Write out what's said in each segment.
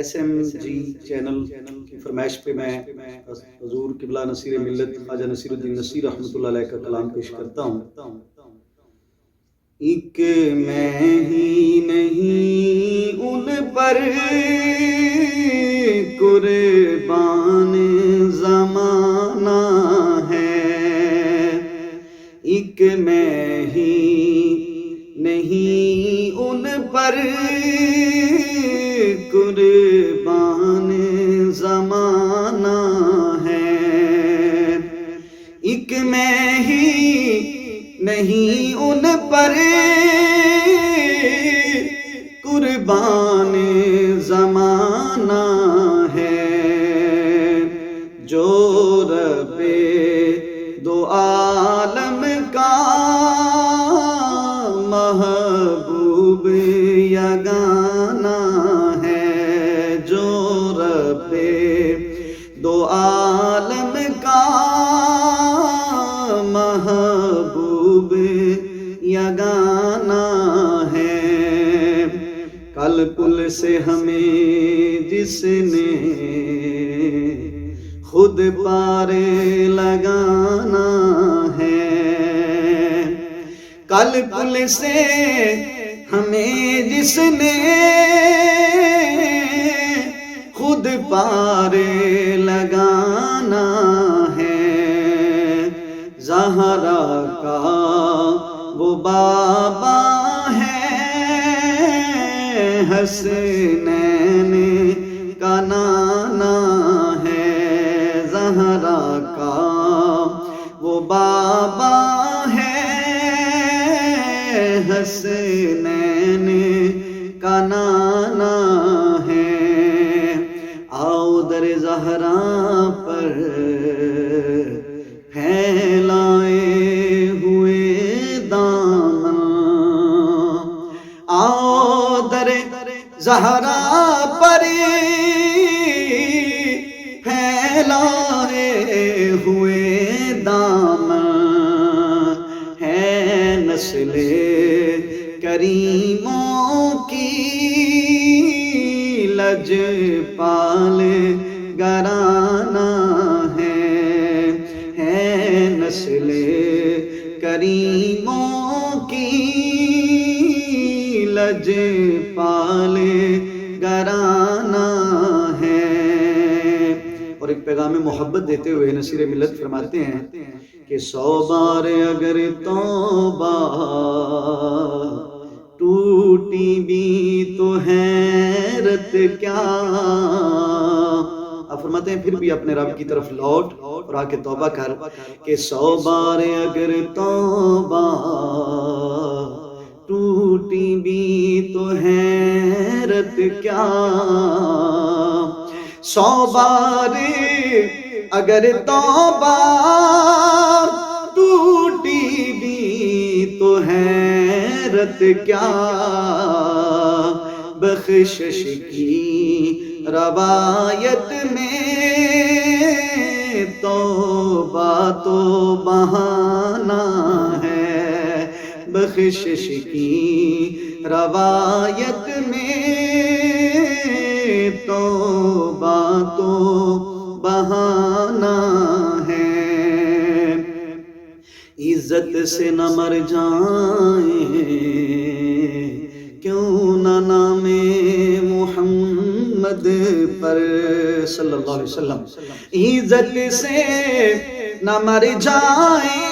SMG channel کی فرمائش پہ میں حضور قبلہ نصیر ملت خواجہ نصیر الدین نصیر رحمۃ اللہ علیہ کا کلام پیش کرتا ہوں۔ ایک میں ہی نہیں ان پر قربان زمانہ ہے، ایک میں ہی نہیں ان پر قربان زمانہ ہے، ایک میں ہی نہیں ان پر قربان زمانہ ہے، جو رب دو عالم کا محبوب یگانہ ہے، جو رب دو عالم کا محبوب یگانہ ہے، کل پل سے ہمیں جس نے خود پار لگانا ہے، کل پل سے ہمیں جس نے خود پار لگانا ہے، زہرا کا وہ بابا ہے، حسنین کا نانا ہے، زہرا کا وہ بابا ہے، حسنین کا نانا ہے، آؤ در زہرا پر پھیلائے ہوئے دامن، آؤ در زہرا پر پھیلائے ہوئے دامن، ہے نسل کریموں کی لج پال گرانا ہے، نسل کریموں کی لج پال گرانا ہے۔ اور ایک پیغام محبت دیتے ہوئے نصیر ملت فرماتے ہیں کہ 100 بار اگر توبہ ٹوٹی بھی تو حیرت کیا، آپ فرماتے ہیں پھر بھی اپنے رب کی طرف لوٹ اور آ کے توبہ کر کہ 100 بار اگر توبہ ٹوٹی بھی تو حیرت کیا، 100 بار اگر توبہ ٹوٹی بھی تو حیرت کیا، بخشش کی روایت میں توبہ تو بہانہ ہے، بخشش کی روایت میں توبہ تو بہانہ ہے، عزت سے نہ مر جائیں کیوں نہ نام محمد پر صلی اللہ علیہ وسلم، عزت سے نہ مر جائیں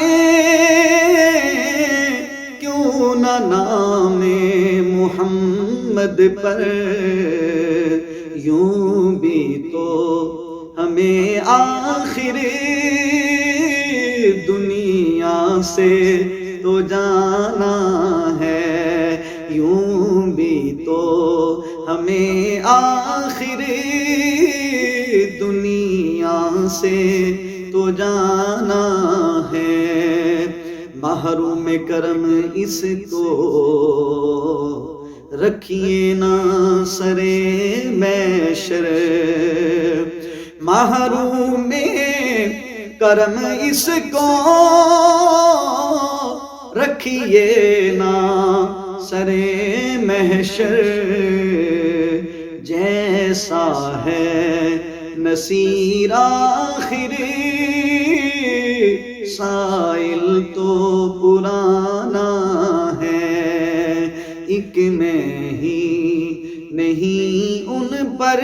کیوں نہ نام محمد پر، یوں بھی تو ہمیں آخر دنیا سے تو جانا ہے، یوں بھی تو ہمیں آخر دنیا سے تو جانا ہے، محروم کرم اس کو رکھیے نہ سرے محشر، محروم کرم اس کو رکھیے نا سرے محشر، جے ایسا ہے نصیر آخر سائل تو پرانا ہے، ایک میں ہی نہیں ان پر